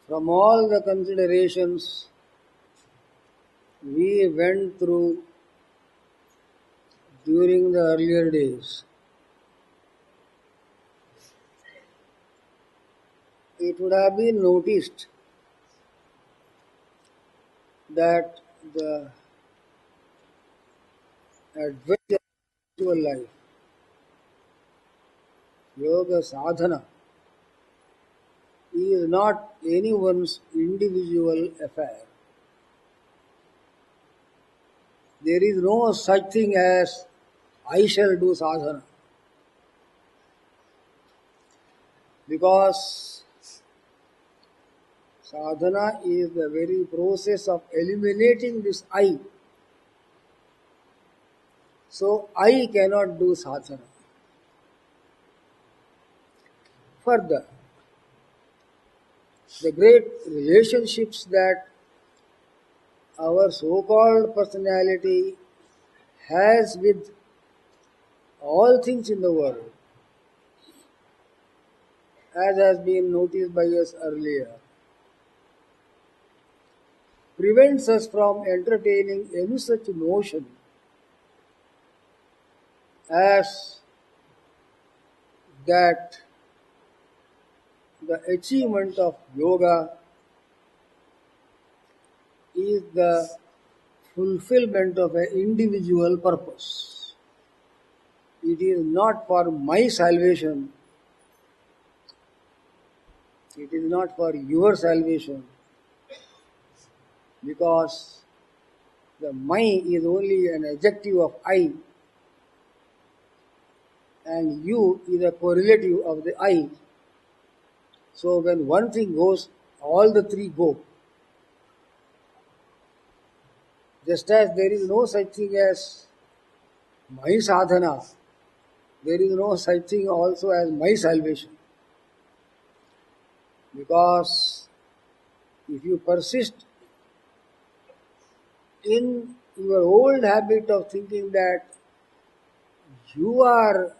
From all the considerations we went through during the earlier days, it would have been noticed that the adventure of spiritual life, yoga sadhana, is not anyone's individual affair. There is no such thing as I shall do sadhana, because sadhana is the very process of eliminating this I. So I cannot do sadhana. Further, the great relationships that our so-called personality has with all things in the world, as has been noticed by us earlier, prevents us from entertaining any such notion as that the achievement of yoga is the fulfillment of an individual purpose. It is not for my salvation, it is not for your salvation, because the my is only an adjective of I, and you is a correlative of the I. So when one thing goes, all the three go. Just as there is no such thing as my sadhana, there is no such thing also as my salvation. Because if you persist in your old habit of thinking that you are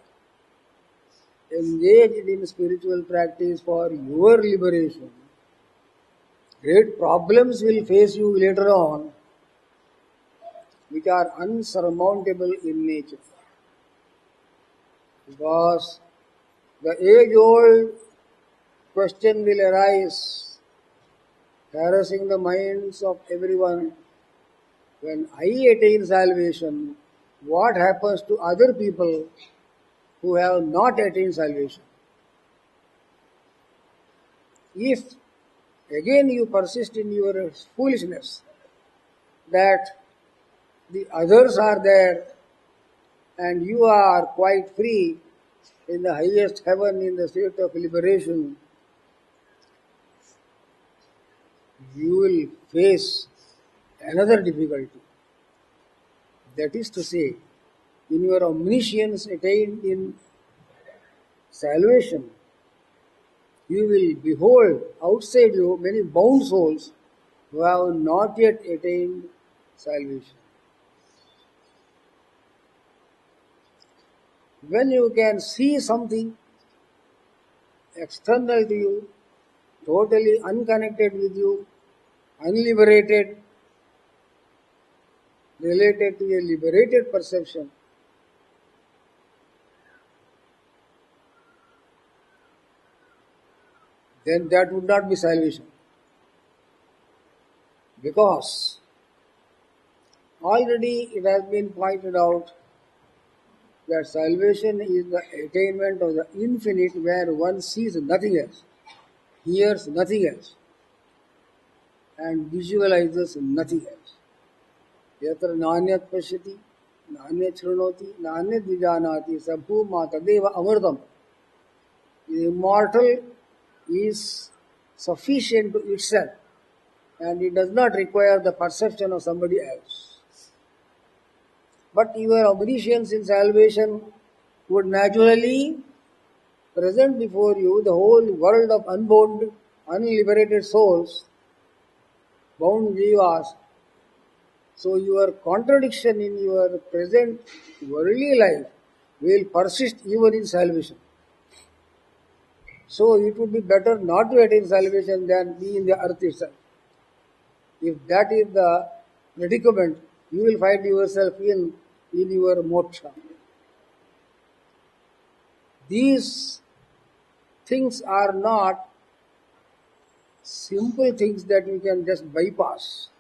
engaged in spiritual practice for your liberation, great problems will face you later on which are unsurmountable in nature. Because the age-old question will arise, harassing the minds of everyone: when I attain salvation, what happens to other people who have not attained salvation? If again you persist in your foolishness that the others are there and you are quite free in the highest heaven in the state of liberation, you will face another difficulty. That is to say, in your omniscience attained in salvation, you will behold outside you many bound souls who have not yet attained salvation. When you can see something external to you, totally unconnected with you, unliberated, related to a liberated perception, then that would not be salvation. Because already it has been pointed out that salvation is the attainment of the infinite where one sees nothing else, hears nothing else, and visualizes nothing else. Yatra nanyat pashyati, nanyat shrunoti, nanyat vijanati, sabhuma tadeva amritam. The immortal is sufficient to itself, and it does not require the perception of somebody else. But your omniscience in salvation would naturally present before you the whole world of unbound, unliberated souls, bound jivas. So your contradiction in your present worldly life will persist even in salvation. So it would be better not to attain salvation than be in the earth itself. If that is the predicament, you will find yourself in your moksha. These things are not simple things that you can just bypass.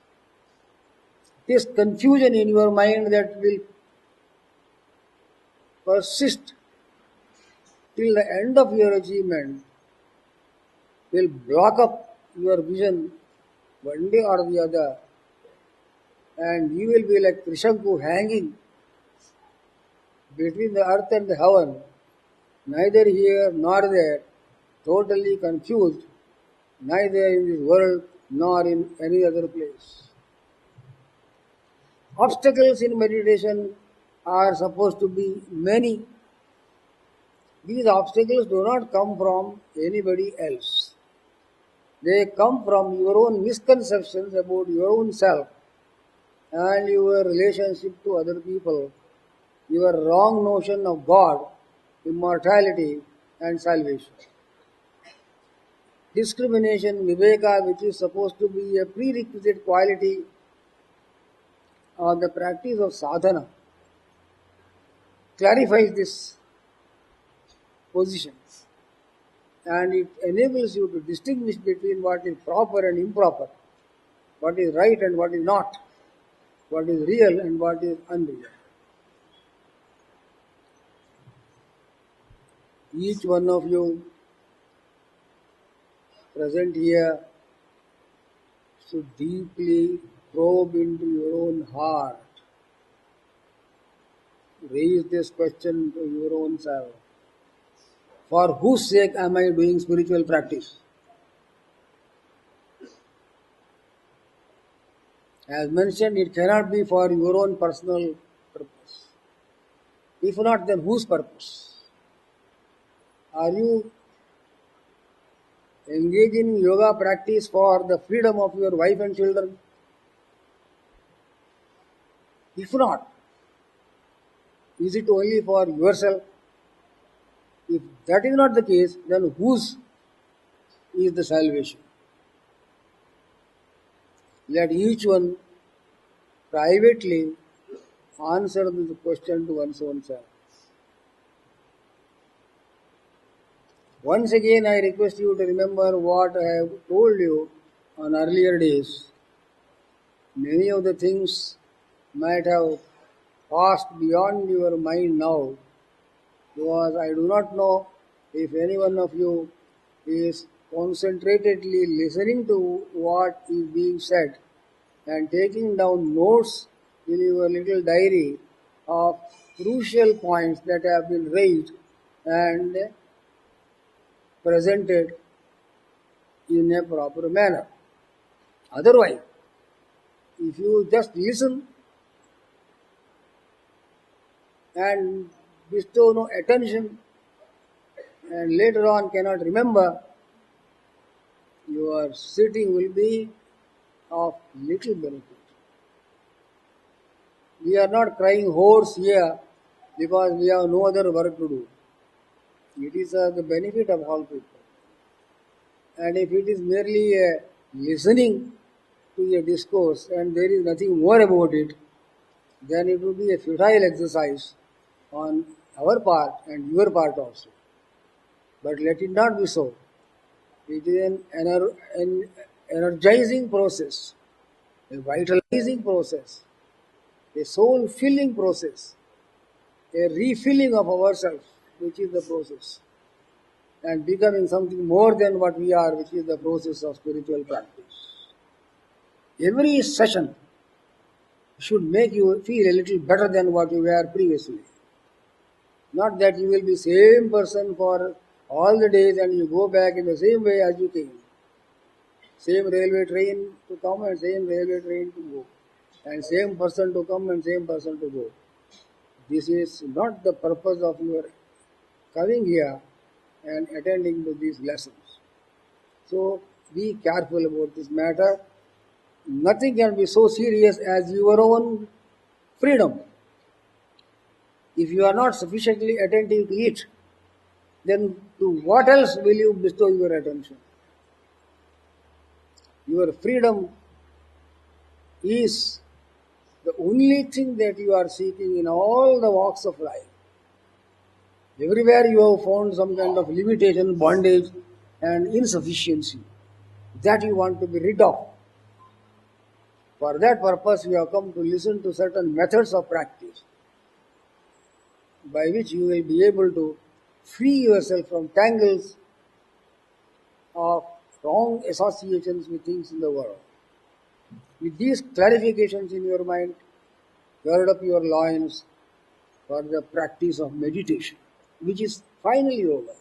This confusion in your mind that will persist till the end of your achievement will block up your vision one day or the other, and you will be like Trishanku hanging between the earth and the heaven, neither here nor there, totally confused, neither in this world nor in any other place. Obstacles in meditation are supposed to be many. These obstacles do not come from anybody else. They come from your own misconceptions about your own self and your relationship to other people, your wrong notion of God, immortality, and salvation. Discrimination, viveka, which is supposed to be a prerequisite quality of the practice of sadhana, clarifies this position and it enables you to distinguish between what is proper and improper, what is right and what is not, what is real and what is unreal. Each one of you present here should deeply probe into your own heart. Raise this question to your own self. For whose sake am I doing spiritual practice? As mentioned, it cannot be for your own personal purpose. If not, then whose purpose? Are you engaging in yoga practice for the freedom of your wife and children? If not, is it only for yourself? If that is not the case, then whose is the salvation? Let each one privately answer this question to one's own self. Once again, I request you to remember what I have told you on earlier days. Many of the things might have passed beyond your mind now because I do not know if any one of you is concentratedly listening to what is being said and taking down notes in your little diary of crucial points that have been raised and presented in a proper manner. Otherwise, if you just listen and bestow no attention and later on cannot remember, your sitting will be of little benefit. We are not crying hoarse here because we have no other work to do. It is the benefit of all people. And if it is merely a listening to a discourse and there is nothing more about it, then it would be a futile exercise on our part and your part also. But let it not be so. It is an energizing process, a vitalizing process, a soul filling process, a refilling of ourselves, which is the process, and becoming something more than what we are, which is the process of spiritual practice. Every session should make you feel a little better than what you were previously. Not that you will be same person for all the days and you go back in the same way as you came. Same railway train to come and same railway train to go. And same person to come and same person to go. This is not the purpose of your coming here and attending to these lessons. So be careful about this matter. Nothing can be so serious as your own freedom. If you are not sufficiently attentive to it, then to what else will you bestow your attention? Your freedom is the only thing that you are seeking in all the walks of life. Everywhere you have found some kind of limitation, bondage, and insufficiency that you want to be rid of. For that purpose, you have come to listen to certain methods of practice by which you will be able to free yourself from tangles of wrong associations with things in the world. With these clarifications in your mind, gird up your loins for the practice of meditation, which is finally over.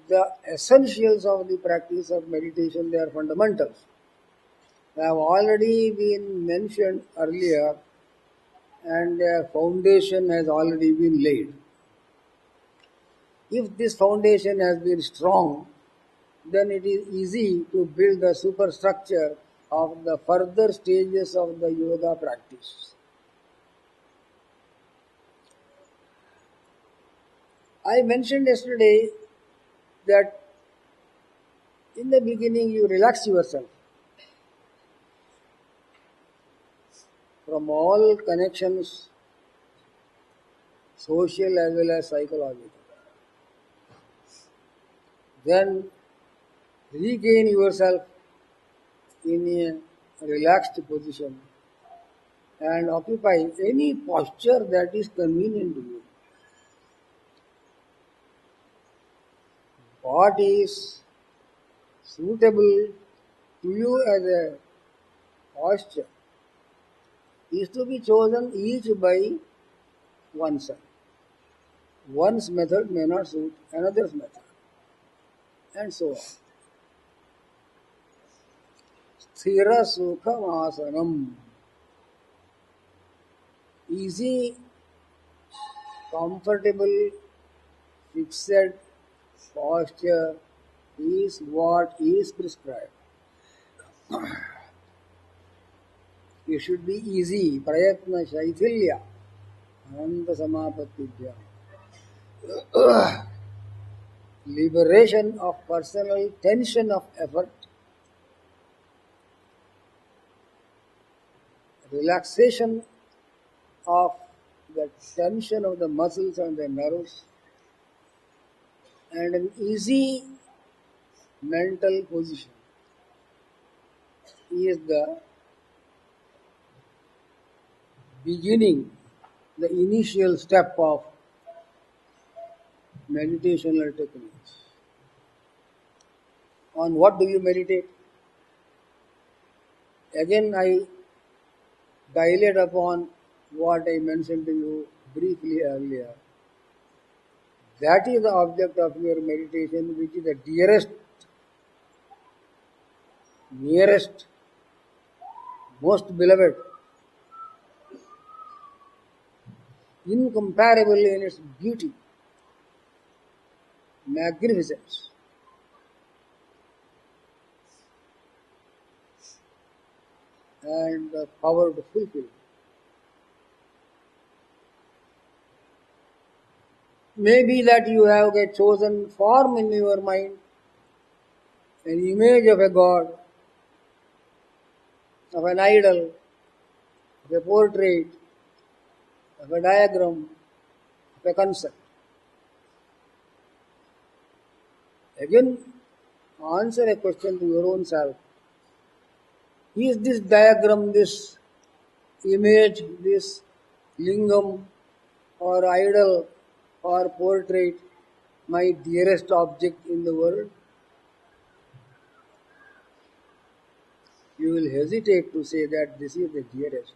The essentials of the practice of meditation, they are fundamentals. They have already been mentioned earlier and their foundation has already been laid. If this foundation has been strong, then it is easy to build the superstructure of the further stages of the yoga practice. I mentioned yesterday that in the beginning you relax yourself from all connections, social as well as psychological. Then regain yourself in a relaxed position and occupy any posture that is convenient to you. What is suitable to you as a posture is to be chosen each by oneself. One's method may not suit another's method, and so on. Sthira Sukham Asanam. Easy, comfortable, fixed posture is what is prescribed. It should be easy. Prayatna Shaithilya. Ananta Samapatidya. Liberation of personal tension of effort. Relaxation of the tension of the muscles and the nerves. And an easy mental position is the beginning, the initial step of meditational techniques. On what do you meditate? Again, I dilate upon what I mentioned to you briefly earlier. That is the object of your meditation, which is the dearest, nearest, most beloved, incomparable in its beauty, magnificence, and the power to fulfill. Maybe that you have a chosen form in your mind, an image of a god, of an idol, of a portrait, of a diagram, of a concept. Again, answer a question to your own self. Is this diagram, this image, this lingam or idol or portrait my dearest object in the world? You will hesitate to say that this is the dearest.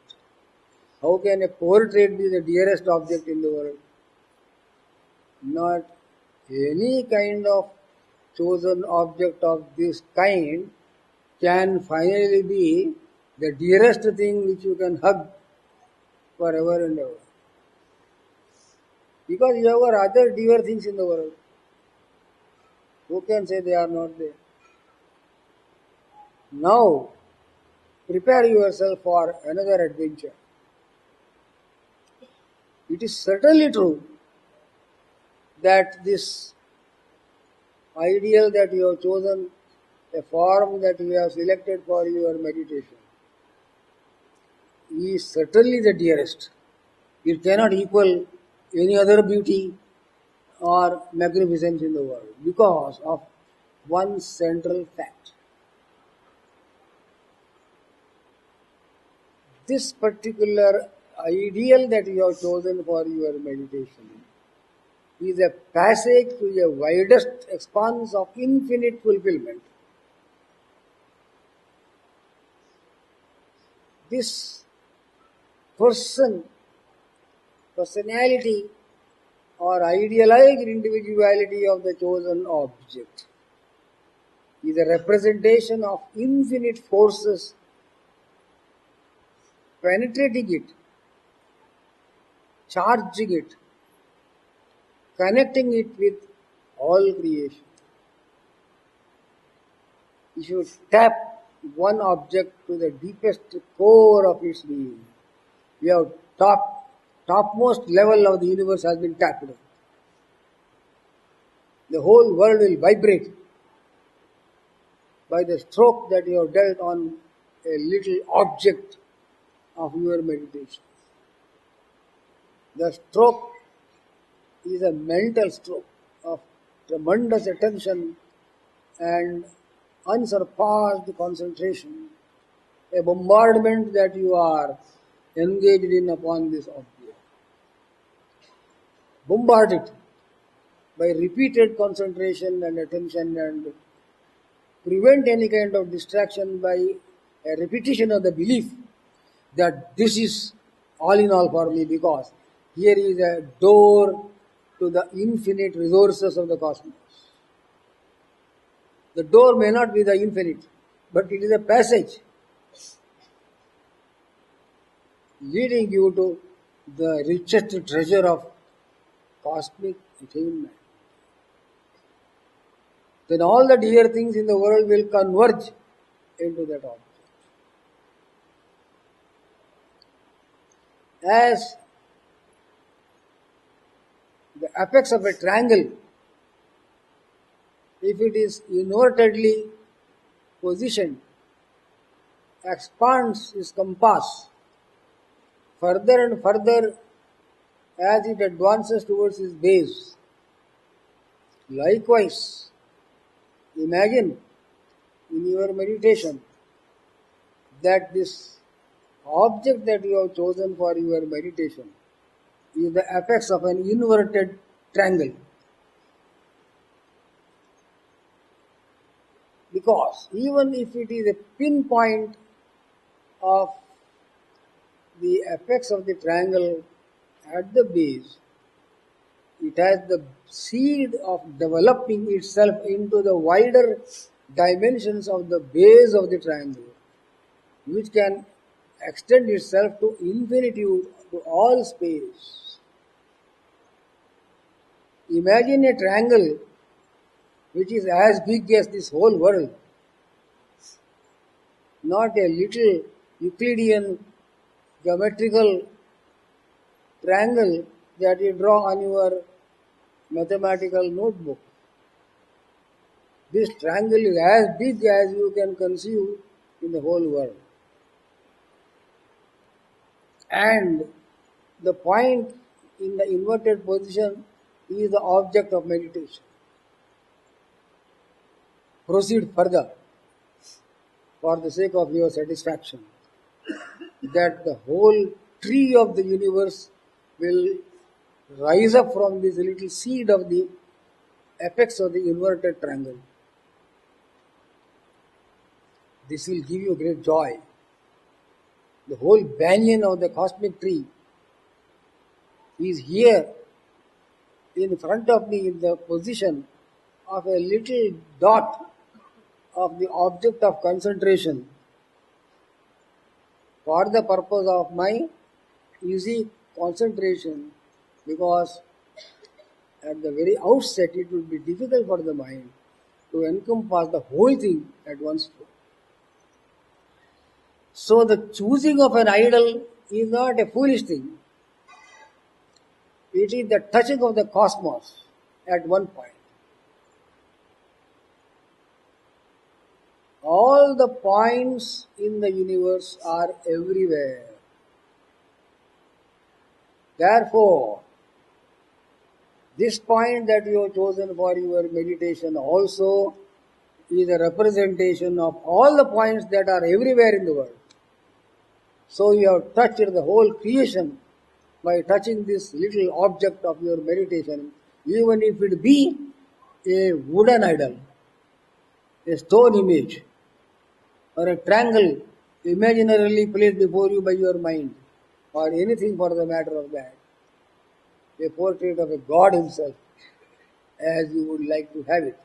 How can a portrait be the dearest object in the world? Not any kind of chosen object of this kind can finally be the dearest thing which you can hug forever and ever. Because you have got other dear things in the world. Who can say they are not there? Now, prepare yourself for another adventure. It is certainly true that this ideal that you have chosen, a form that you have selected for your meditation, is certainly the dearest. It cannot equal any other beauty or magnificence in the world because of one central fact. This particular ideal that you have chosen for your meditation is a passage to a widest expanse of infinite fulfillment. This person, personality, or idealized individuality of the chosen object is a representation of infinite forces penetrating it, charging it, connecting it with all creation. If you tap one object to the deepest core of its being, you have topmost level of the universe has been tapped. The whole world will vibrate by the stroke that you have dealt on a little object of your meditation. The stroke is a mental stroke of tremendous attention and unsurpassed concentration, a bombardment that you are engaged in upon this object. Bombard it by repeated concentration and attention and prevent any kind of distraction by a repetition of the belief that this is all in all for me because here is a door to the infinite resources of the cosmos. The door may not be the infinite, but it is a passage leading you to the richest treasure of cosmic attainment. Then all the dear things in the world will converge into that object. As the apex of a triangle, if it is invertedly positioned, expands its compass further and further as it advances towards its base. Likewise, imagine in your meditation that this object that you have chosen for your meditation is the apex of an inverted triangle. Because even if it is a pinpoint of the apex of the triangle at the base, it has the seed of developing itself into the wider dimensions of the base of the triangle, which can extend itself to infinitude, to all space. Imagine a triangle which is as big as this whole world, not a little Euclidean geometrical triangle that you draw on your mathematical notebook. This triangle is as big as you can conceive in the whole world. And the point in the inverted position is the object of meditation. Proceed further for the sake of your satisfaction that the whole tree of the universe will rise up from this little seed of the apex of the inverted triangle. This will give you great joy. The whole banyan of the cosmic tree is here in front of me in the position of a little dot of the object of concentration for the purpose of my easy concentration, because at the very outset it would be difficult for the mind to encompass the whole thing at one stroke. So the choosing of an idol is not a foolish thing. It is the touching of the cosmos at one point. All the points in the universe are everywhere. Therefore, this point that you have chosen for your meditation also is a representation of all the points that are everywhere in the world. So you have touched the whole creation by touching this little object of your meditation, even if it be a wooden idol, a stone image, or a triangle imaginarily placed before you by your mind, or anything for the matter of that, a portrait of a God himself, as you would like to have it.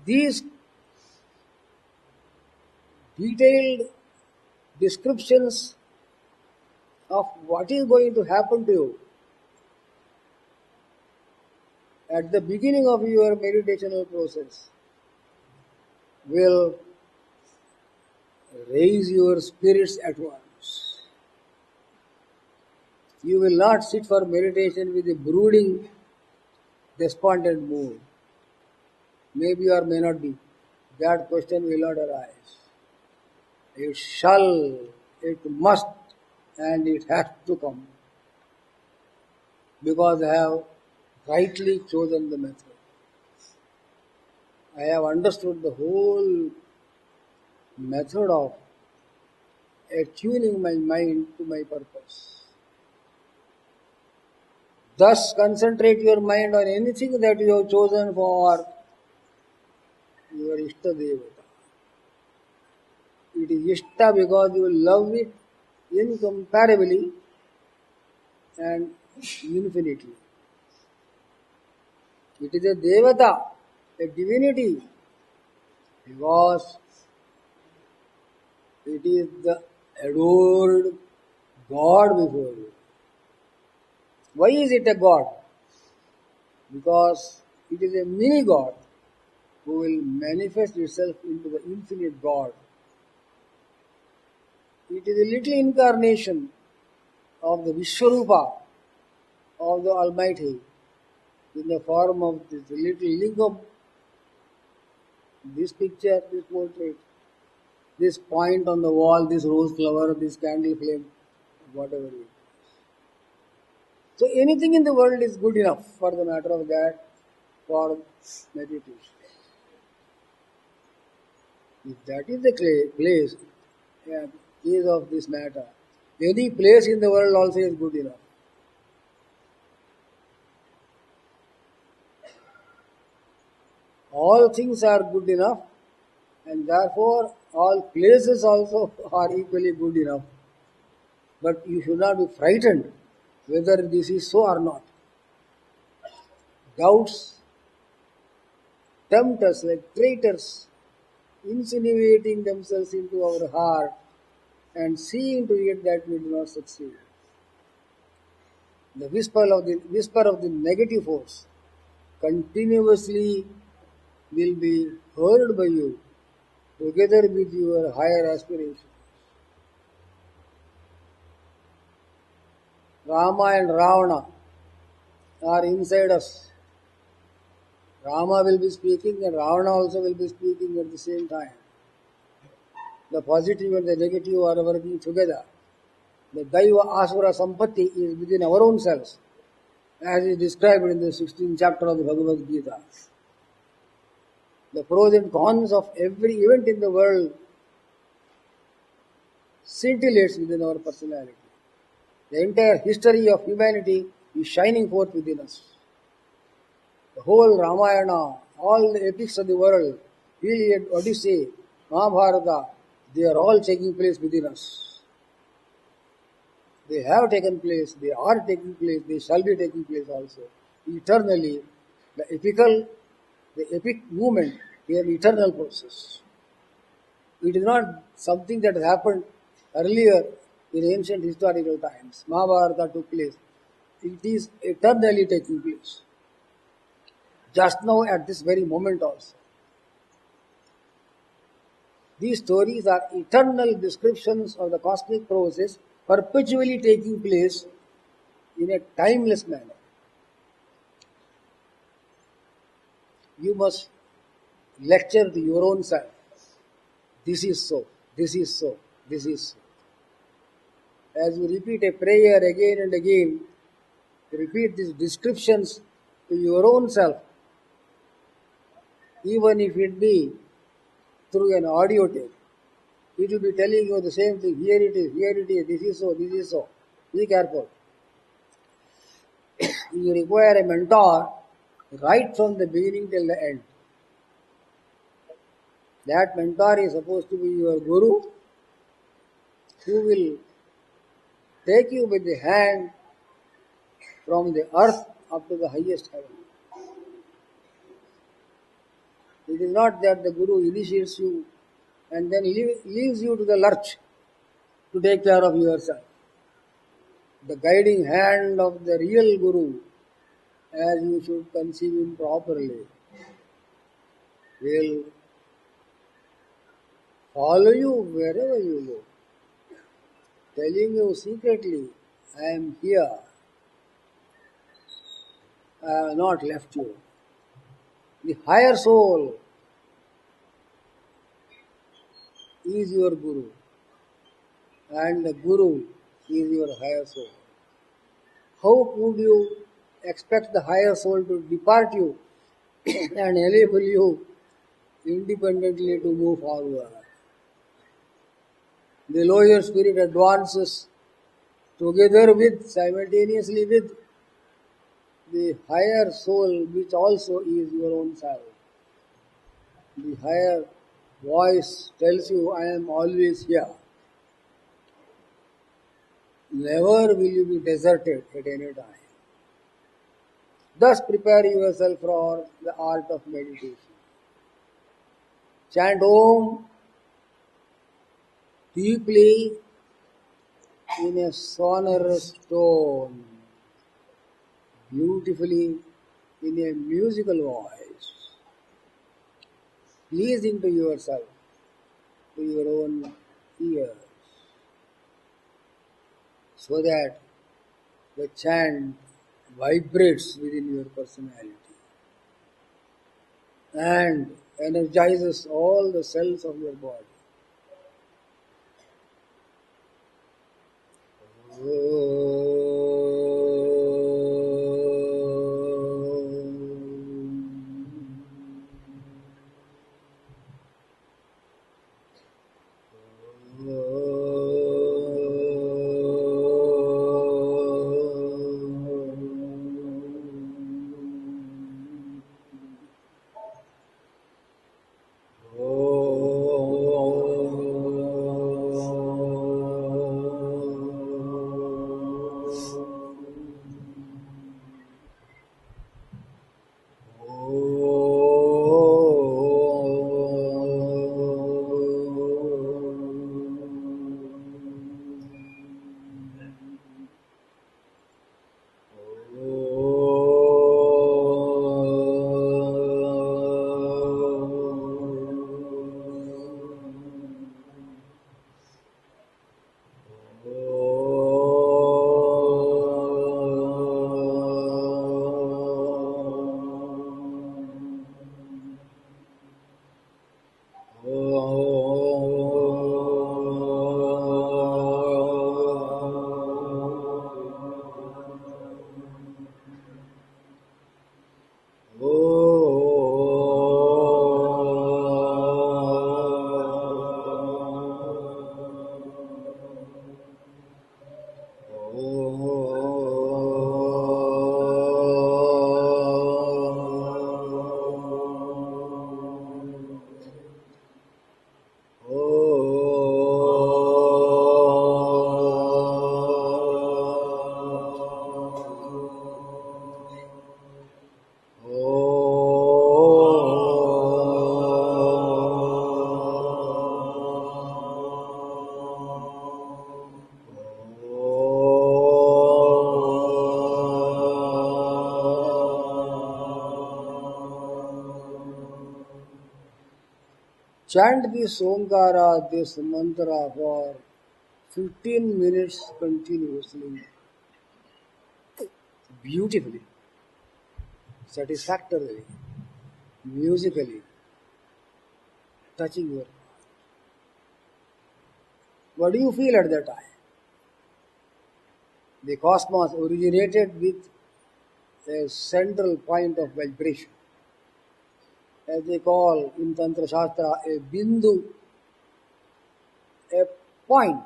These detailed descriptions of what is going to happen to you at the beginning of your meditational process will raise your spirits at once. You will not sit for meditation with a brooding, despondent mood. Maybe or may not be. That question will not arise. It shall, it must, and it has to come. Because I have rightly chosen the method. I have understood the whole method of attuning my mind to my purpose. Thus, concentrate your mind on anything that you have chosen for your Ishta Devata. It is Ishta because you love it incomparably and infinitely. It is a Devata, a divinity, because it is the adored God before you. Why is it a God? Because it is a mini God who will manifest itself into the infinite God. It is a little incarnation of the Vishwarupa of the Almighty in the form of this little lingam, this picture, this portrait, this point on the wall, this rose flower, this candle flame, whatever it is. So anything in the world is good enough for the matter of that for meditation. If that is the place, yeah, case of this matter, any place in the world also is good enough. All things are good enough, and therefore all places also are equally good enough. But you should not be frightened whether this is so or not. Doubts tempt us like traitors, insinuating themselves into our heart and seeing to it that we do not succeed. The whisper of the negative force continuously will be heard by you together with your higher aspirations. Rama and Ravana are inside us. Rama will be speaking and Ravana also will be speaking at the same time. The positive and the negative are working together. The Daiva Asura Sampatti is within our own selves, as is described in the 16th chapter of the Bhagavad Gita. The pros and cons of every event in the world scintillates within our personality. The entire history of humanity is shining forth within us. The whole Ramayana, all the epics of the world, Iliad, Odyssey, Mahabharata, they are all taking place within us. They have taken place, they are taking place, they shall be taking place also. Eternally, the epic movement is an eternal process. It is not something that happened earlier in ancient historical times. Mahabharata took place. It is eternally taking place. Just now at this very moment also. These stories are eternal descriptions of the cosmic process perpetually taking place in a timeless manner. You must lecture to your own self. This is so, this is so, this is so. As you repeat a prayer again and again, you repeat these descriptions to your own self, even if it be through an audio tape. It will be telling you the same thing. Here it is, this is so, this is so. Be careful. You require a mentor right from the beginning till the end. That mentor is supposed to be your guru who will take you with the hand from the earth up to the highest heaven. It is not that the guru initiates you and then leaves you to the lurch to take care of yourself. The guiding hand of the real guru, as you should conceive him properly, will follow you wherever you go, telling you secretly, I am here, I have not left you. The higher soul is your guru, and the guru is your higher soul. How could you expect the higher soul to depart you and enable you independently to move forward? The lower spirit advances together with, simultaneously with, the higher soul, which also is your own self. The higher voice tells you, I am always here. Never will you be deserted at any time. Thus prepare yourself for the art of meditation. Chant Om deeply in a sonorous tone, beautifully in a musical voice, pleasing to yourself, to your own ears, so that the chant vibrates within your personality and energizes all the cells of your body. Chant this Omkara, this mantra for 15 minutes continuously, beautifully, satisfactorily, musically, touching your. What do you feel at that time? The cosmos originated with a central point of vibration, as they call in Tantra Shastra a bindu, a point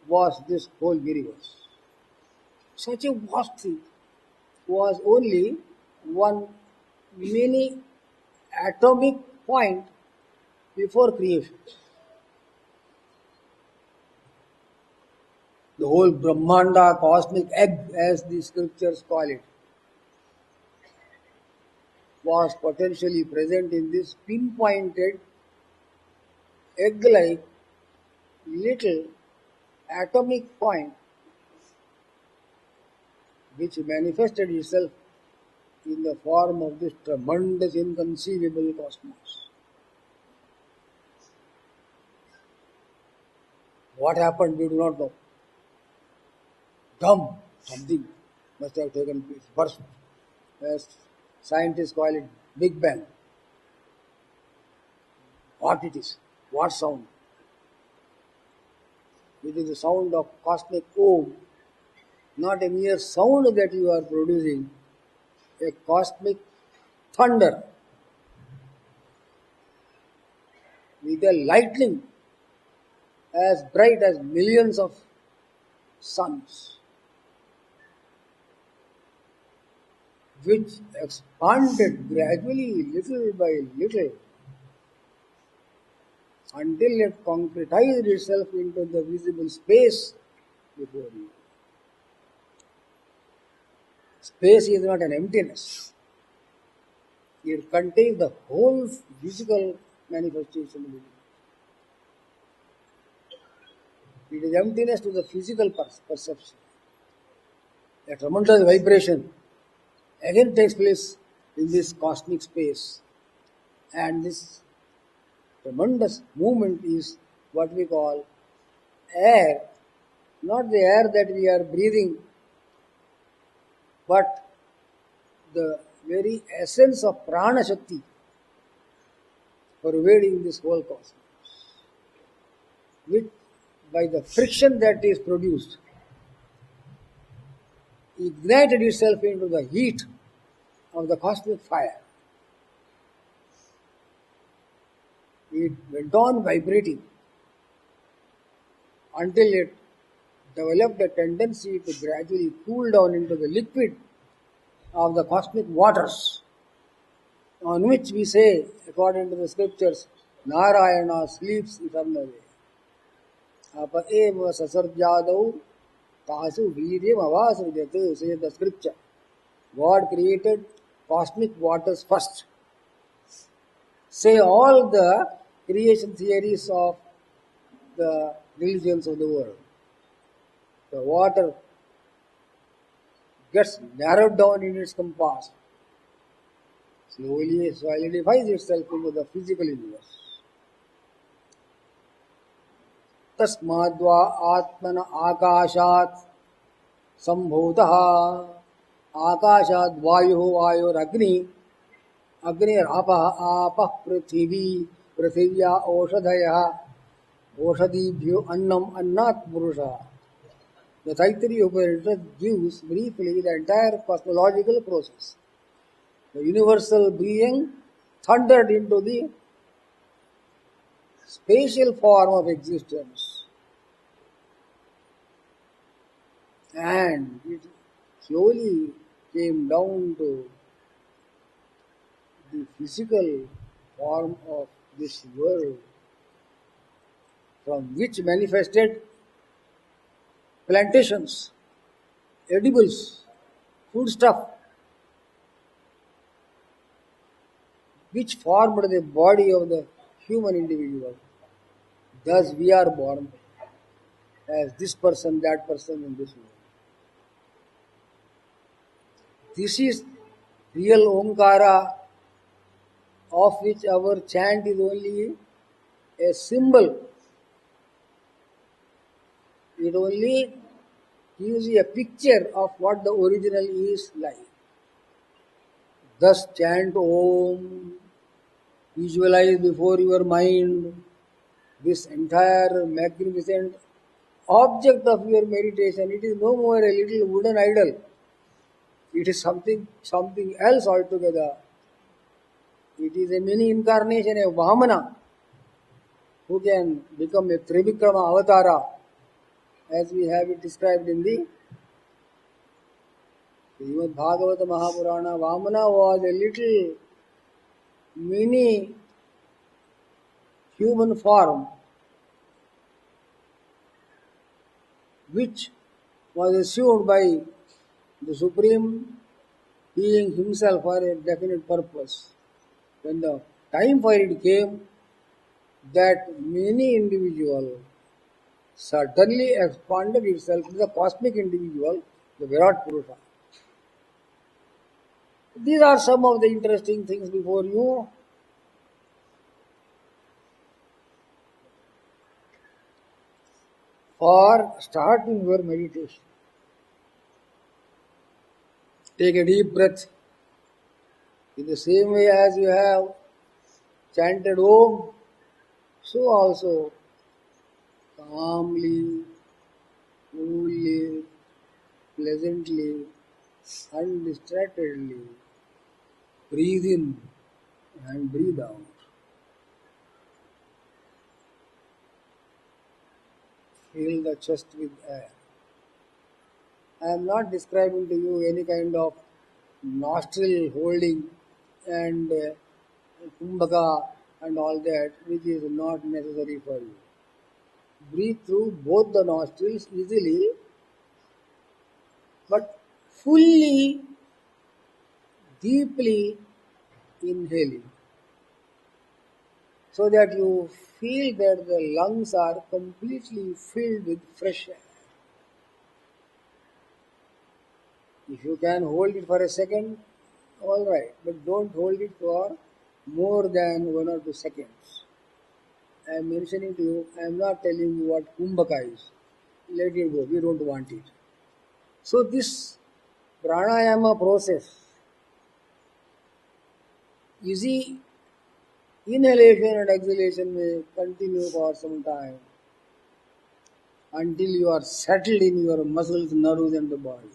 was this whole universe. Such a vast thing was only one mini atomic point before creation. The whole Brahmanda, cosmic egg, as the scriptures call it, was potentially present in this pinpointed egg like little atomic point which manifested itself in the form of this tremendous, inconceivable cosmos. What happened, we do not know. Something must have taken place. Burst, as scientists call it, Big Bang. What it is? What sound? It is the sound of cosmic Om, not a mere sound that you are producing, a cosmic thunder with a lightning as bright as millions of suns, which expanded gradually, little by little, until it concretized itself into the visible space before you. Space is not an emptiness. It contains the whole physical manifestation of the universe. It is emptiness to the physical perception. A tremendous vibration again takes place in this cosmic space, and this tremendous movement is what we call air, not the air that we are breathing, but the very essence of prana shakti pervading this whole cosmos, which by the friction that is produced ignited itself into the heat of the cosmic fire. It went on vibrating until it developed a tendency to gradually cool down into the liquid of the cosmic waters, on which we say, according to the scriptures, Narayana sleeps eternally. Apa eva sasarjadau tasu viryam avasrujat, says the scripture. God created cosmic waters first. Say all the creation theories of the religions of the world. The water gets narrowed down in its compass, slowly solidifies itself into the physical universe. तस्माद्वा आत्मन आकाशात् संभूतः आकाशाद् वायुः वायुरग्नि अग्निरापः आपः पृथिवी पृथिव्या ओषधयः ओषधीभ्यो अन्नम् अन्नात् पुरुषः. The Taittiriya Upanishad gives briefly the entire cosmological process. The universal being thundered into the spatial form of existence, and it slowly came down to the physical form of this world, from which manifested plantations, edibles, foodstuff, which formed the body of the human individual. Thus we are born as this person, that person in this world. This is real Omkara, of which our chant is only a symbol It only gives you a picture of what the original is like. Thus chant Om, visualize before your mind this entire magnificent object of your meditation. It is no more a little wooden idol. It is something else altogether. It is a mini incarnation, a Vamana, who can become a Trivikrama avatara, as we have it described in the Srimad Bhagavata Mahapurana. Vamana was a little mini human form which was assumed by the Supreme Being himself for a definite purpose. When the time for it came, that many individual suddenly expanded itself to the cosmic individual, the Virat Purusha. These are some of the interesting things before you. For starting your meditation, take a deep breath. In the same way as you have chanted Om, so also calmly, coolly, pleasantly, undistractedly breathe in and breathe out. Fill the chest with air. I am not describing to you any kind of nostril holding and kumbhaka and all that, which is not necessary for you. Breathe through both the nostrils easily, but fully, deeply inhaling, so that you feel that the lungs are completely filled with fresh air. If you can hold it for a second, all right, but don't hold it for more than 1 or 2 seconds. I am mentioning to you, I am not telling you what kumbhaka is. Let it go, we don't want it. So, this pranayama process, you see, inhalation and exhalation may continue for some time until you are settled in your muscles, nerves, and the body.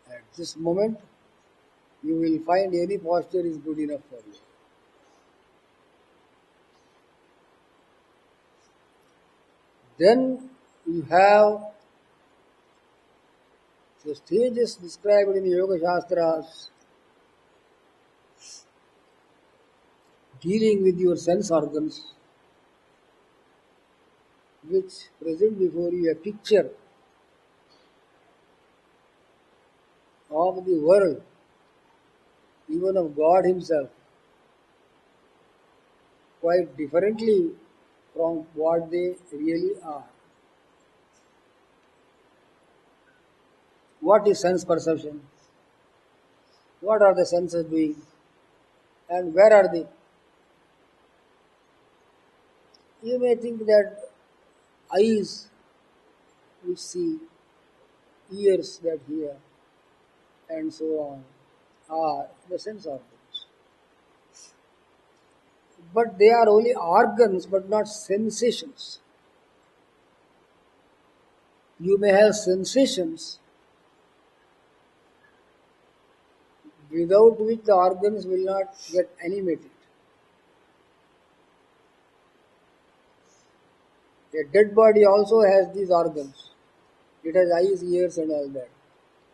At this moment, you will find any posture is good enough for you. Then you have the stages described in the Yoga Shastras dealing with your sense organs, which present before you a picture of the world, even of God Himself, quite differently from what they really are. What is sense perception? What are the senses doing? And where are they? You may think that eyes which see, ears that hear, and so on are the sense organs. But they are only organs but not sensations. You may have sensations without which the organs will not get animated. A dead body also has these organs. It has eyes, ears, and all that,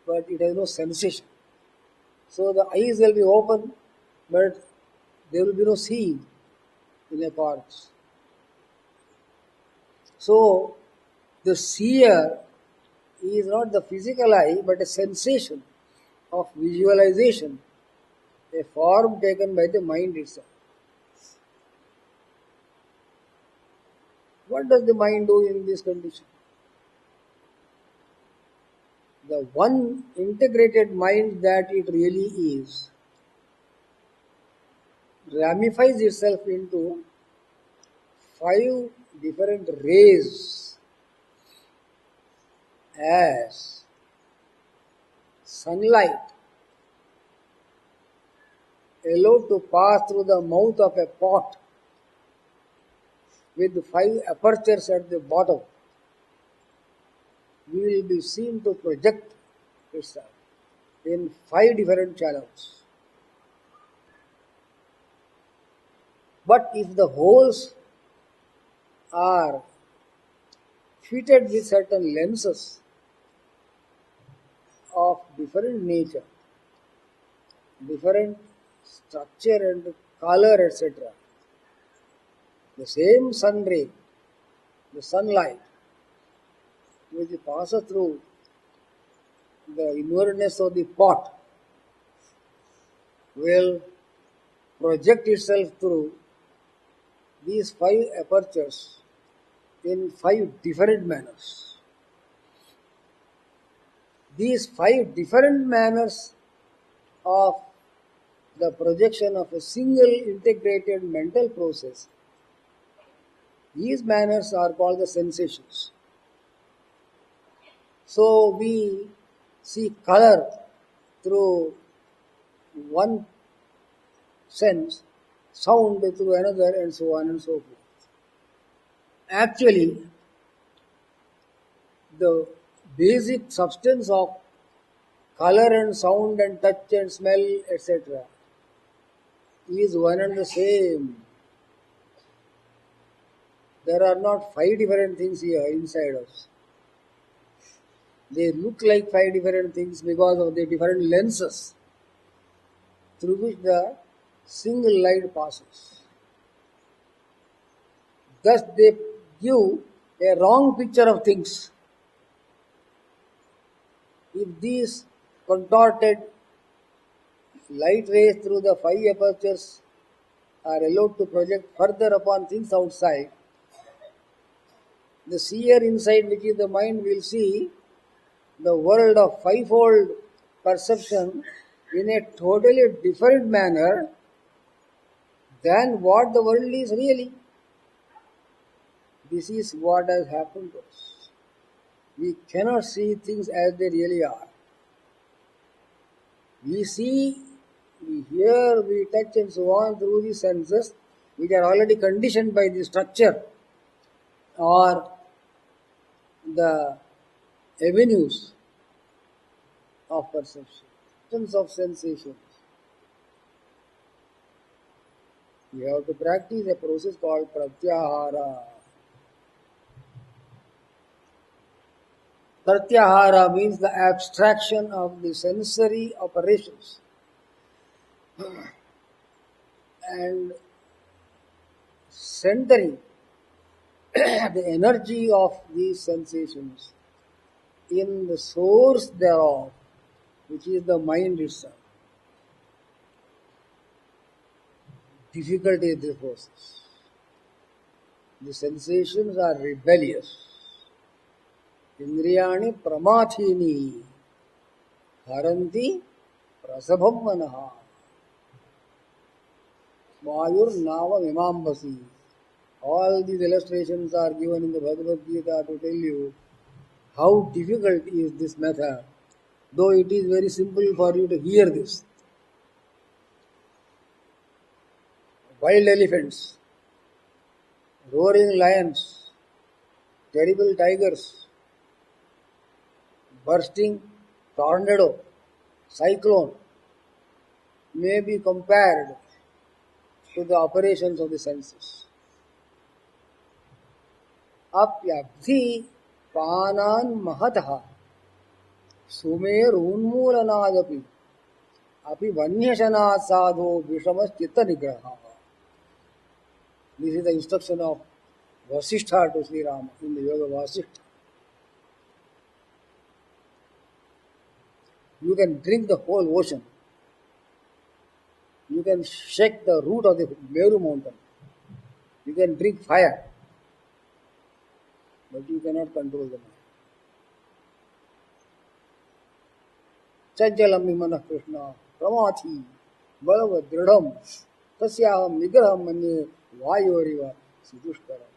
but it has no sensation. So the eyes will be open, but there will be no seeing in a corpse. So the seer is not the physical eye, but a sensation of visualization, a form taken by the mind itself. What does the mind do in this condition? The one integrated mind that it really is ramifies itself into 5 different rays as sunlight allowed to pass through the mouth of a pot with 5 apertures at the bottom will be seen to project itself in 5 different channels. But if the holes are fitted with certain lenses of different nature, different structure and color, etc., the same sun ray, the sunlight, which passes through the inwardness of the pot, will project itself through these 5 apertures in 5 different manners. These 5 different manners of the projection of a single integrated mental process, these manners are called the sensations. So we see color through one sense, sound through another, and so on and so forth. Actually, the basic substance of color and sound and touch and smell, etc., is one and the same. There are not 5 different things here inside us. They look like 5 different things because of the different lenses through which the single light passes. Thus, they give a wrong picture of things. If these contorted light rays through the 5 apertures are allowed to project further upon things outside, the seer inside, which is the mind, will see the world of 5-fold perception in a totally different manner than what the world is really. This is what has happened to us. We cannot see things as they really are. We see, we hear, we touch and so on through the senses which are already conditioned by the structure or the avenues of perception, tons of sensations. We have to practice a process called pratyahara. Pratyahara means the abstraction of the sensory operations and centering the energy of these sensations in the source thereof, which is the mind itself. Difficult is this process. The sensations are rebellious. Indriyani pramathini haranti prasabham manaha mayur nava mimambasi. All these illustrations are given in the Bhagavad Gita to tell you how difficult is this method, though it is very simple for you to hear this. Wild elephants, roaring lions, terrible tigers, bursting tornado, cyclone may be compared to the operations of the senses. Apyabdhi panan mahataha sumer unmulanaadapi api vanyashanat sadho vishamas chitta nigraha. This is the instruction of Vasishtha to Sri Rama in the Yoga Vasishtha. You can drink the whole ocean. You can shake the root of the Meru mountain. You can drink fire. But you cannot control the mind. Chajalam Vimana Krishna Pramathi Balava Dridham Tasyaham Nigraham Manye Vayoriva Situshkara.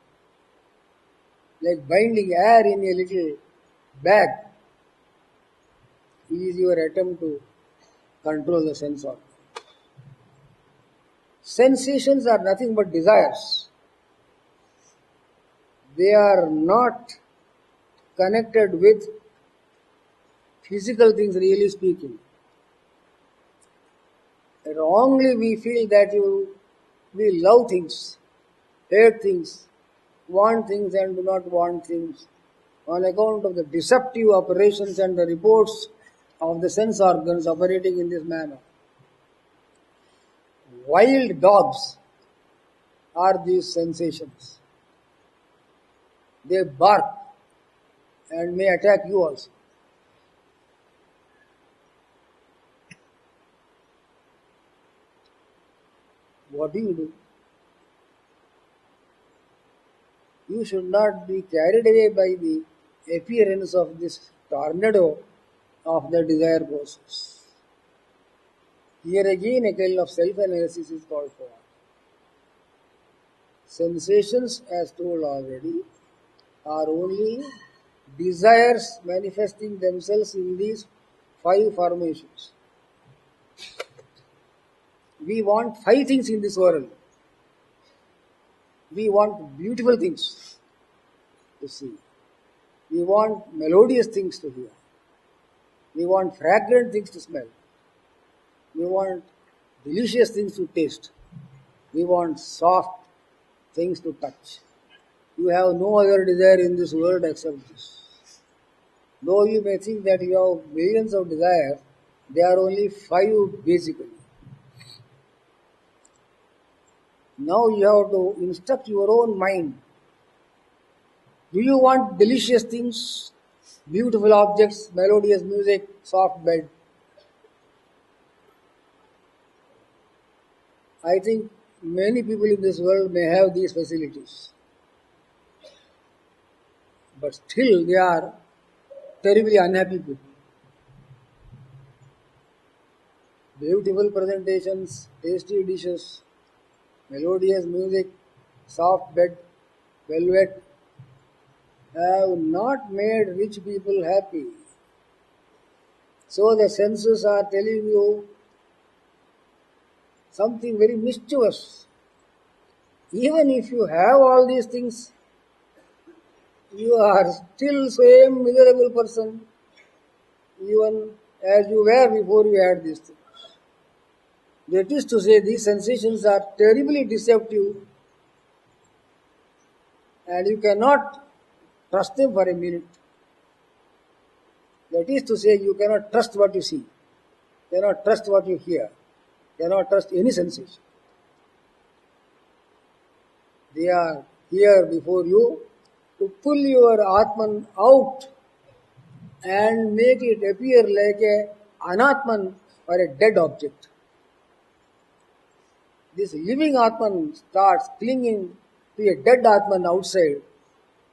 Like binding air in a little bag is your attempt to control the sense organ. Sensations are nothing but desires. They are not connected with physical things, really speaking. Wrongly, we feel that we love things, hate things, want things, and do not want things on account of the deceptive operations and the reports of the sense organs operating in this manner. Wild dogs are these sensations. They bark and may attack you also. What do you do? You should not be carried away by the appearance of this tornado of the desire process. Here again, a kind of self-analysis is called for. Sensations, as told already, are only desires manifesting themselves in these five formations. We want five things in this world. We want beautiful things to see. We want melodious things to hear. We want fragrant things to smell. We want delicious things to taste. We want soft things to touch. You have no other desire in this world except this. Though you may think that you have millions of desires, they are only five basically. Now you have to instruct your own mind. Do you want delicious things, beautiful objects, melodious music, soft bed? I think many people in this world may have these facilities, but still they are terribly unhappy people. Beautiful presentations, tasty dishes, melodious music, soft bed, velvet have not made rich people happy. So the senses are telling you something very mischievous. Even if you have all these things, you are still same miserable person even as you were before you had these things. That is to say, these sensations are terribly deceptive and you cannot trust them for a minute. That is to say, you cannot trust what you see, cannot trust what you hear, cannot trust any sensation. They are here before you to pull your Atman out and make it appear like a anatman or a dead object. This living Atman starts clinging to a dead Atman outside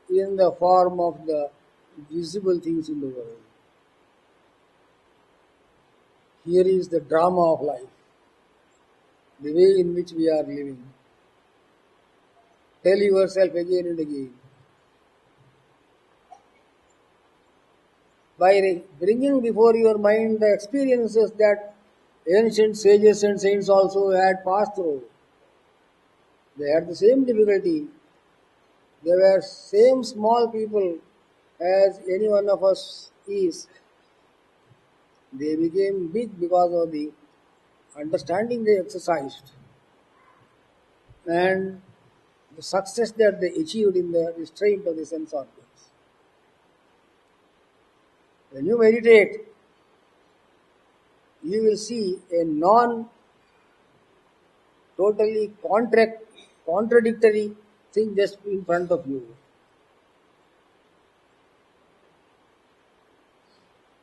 in the form of the visible things in the world. Here is the drama of life, the way in which we are living. Tell yourself again and again. By bringing before your mind the experiences that ancient sages and saints also had passed through, they had the same difficulty. They were same small people as any one of us is. They became big because of the understanding they exercised and the success that they achieved in the restraint of the sense organs. When you meditate, you will see a totally contradictory thing just in front of you.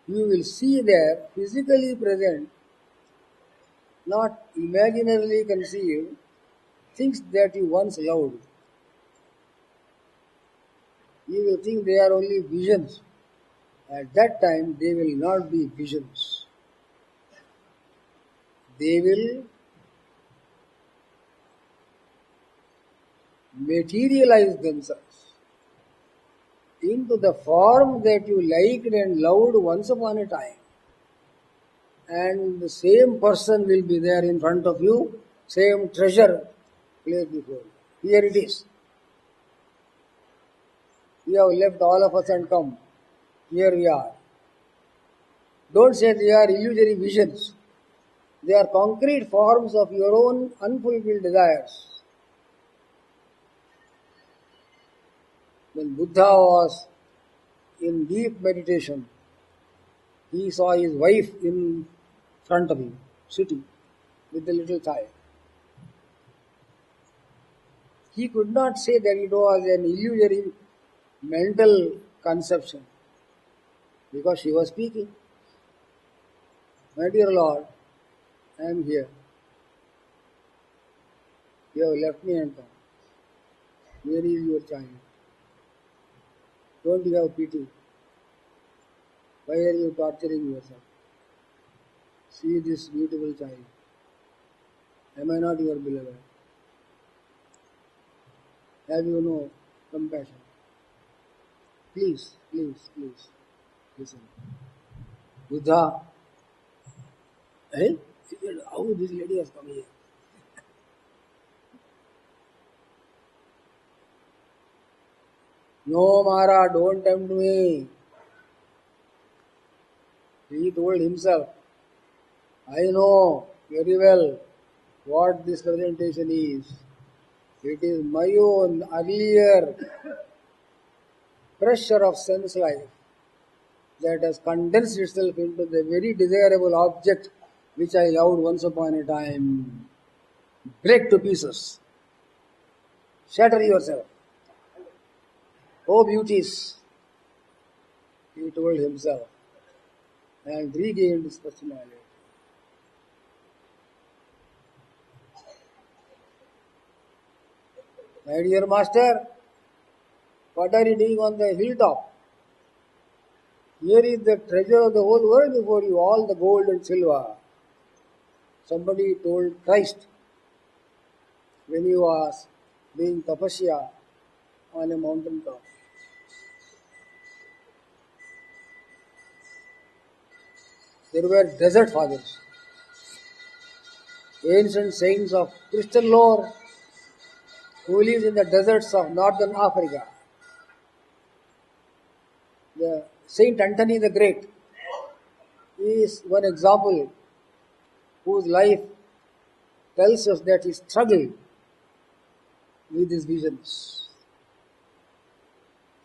You will see there physically present, not imaginarily conceived, things that you once loved. You will think they are only visions. At that time, they will not be visions. They will materialize themselves into the form that you liked and loved once upon a time. And the same person will be there in front of you, same treasure placed before you. Here it is. We have left all of us and come. Here we are. Don't say they are illusory visions. They are concrete forms of your own unfulfilled desires. When Buddha was in deep meditation, he saw his wife in front of him, sitting with the little child. He could not say that it was an illusory mental conception because she was speaking. My dear Lord, I am here. You have left me and come. Where is your child? Don't you have pity? Why are you torturing yourself? See this beautiful child. Am I not your beloved? Have you no compassion? Please, please, please, listen. Buddha, eh? How this lady has come here? No, Mara, don't tempt me. He told himself, I know very well what this presentation is. It is my own earlier pressure of sense life that has condensed itself into the very desirable object which I loved once upon a time. Break to pieces. Shatter yourself. Oh beauties, he told himself, and regained his personality. My dear master, what are you doing on the hilltop? Here is the treasure of the whole world before you, all the gold and silver. Somebody told Christ when he was doing tapasya on a mountain top. There were desert fathers, ancient saints of Christian lore who live in the deserts of northern Africa. The Saint Anthony the Great is one example whose life tells us that he struggled with his visions.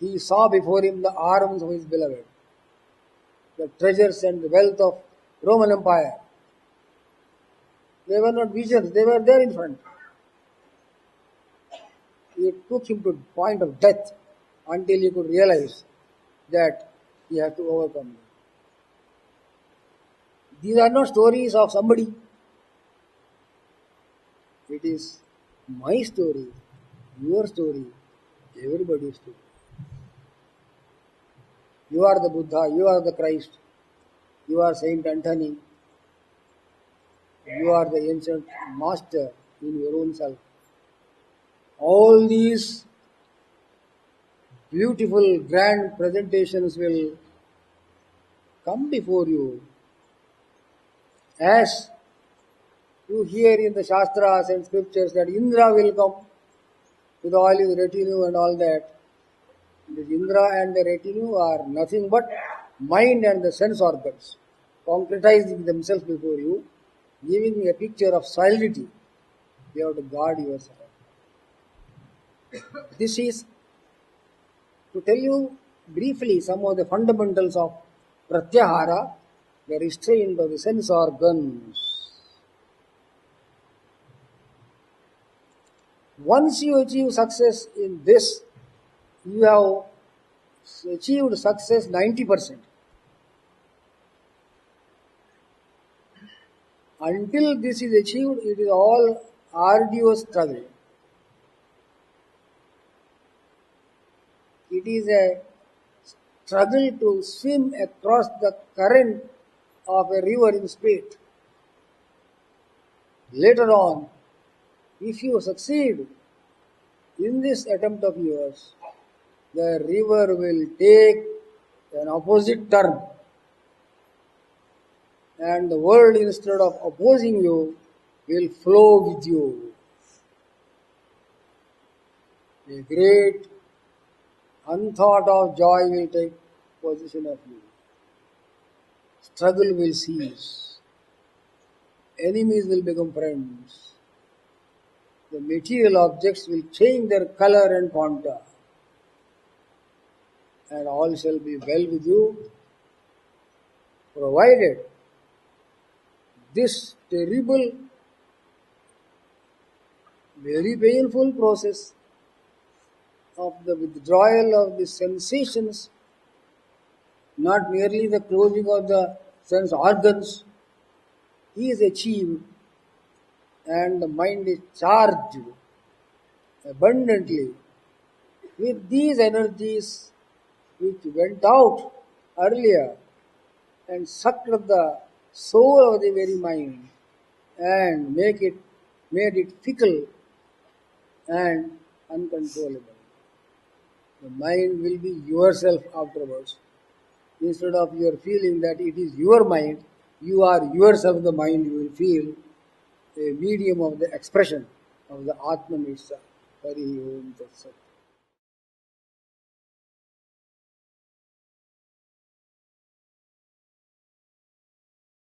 He saw before him the arms of his beloved, the treasures and the wealth of Roman Empire. They were not visions, they were there in front. It took him to the point of death until he could realize that he had to overcome them. These are not stories of somebody. It is my story, your story, everybody's story. You are the Buddha, you are the Christ, you are Saint Anthony, you are the ancient master in your own self. All these beautiful, grand presentations will come before you as you hear in the Shastras and scriptures that Indra will come with all his retinue and all that. The Indra and the retinue are nothing but mind and the sense organs, concretizing themselves before you, giving a picture of solidity. You have to guard yourself. This is to tell you briefly some of the fundamentals of pratyahara, the restraint of the sense organs. Once you achieve success in this, you have achieved success 90%. Until this is achieved, it is all arduous struggle. It is a struggle to swim across the current of a river in spate. Later on, if you succeed, In this attempt of yours, the river will take an opposite turn, and the world, instead of opposing you, will flow with you. A great unthought of joy will take possession of you. Struggle will cease. Enemies will become friends. The material objects will change their color and contour, and all shall be well with you, provided this terrible, very painful process of the withdrawal of the sensations, not merely the closing of the sense organs, is achieved, and the mind is charged abundantly with these energies which went out earlier and sucked the soul of the very mind and made it fickle and uncontrollable. The mind will be yourself afterwards. Instead of your feeling that it is your mind, you are yourself the mind. You will feel a medium of the expression of the Atman itself. Hari Om Tat Sat.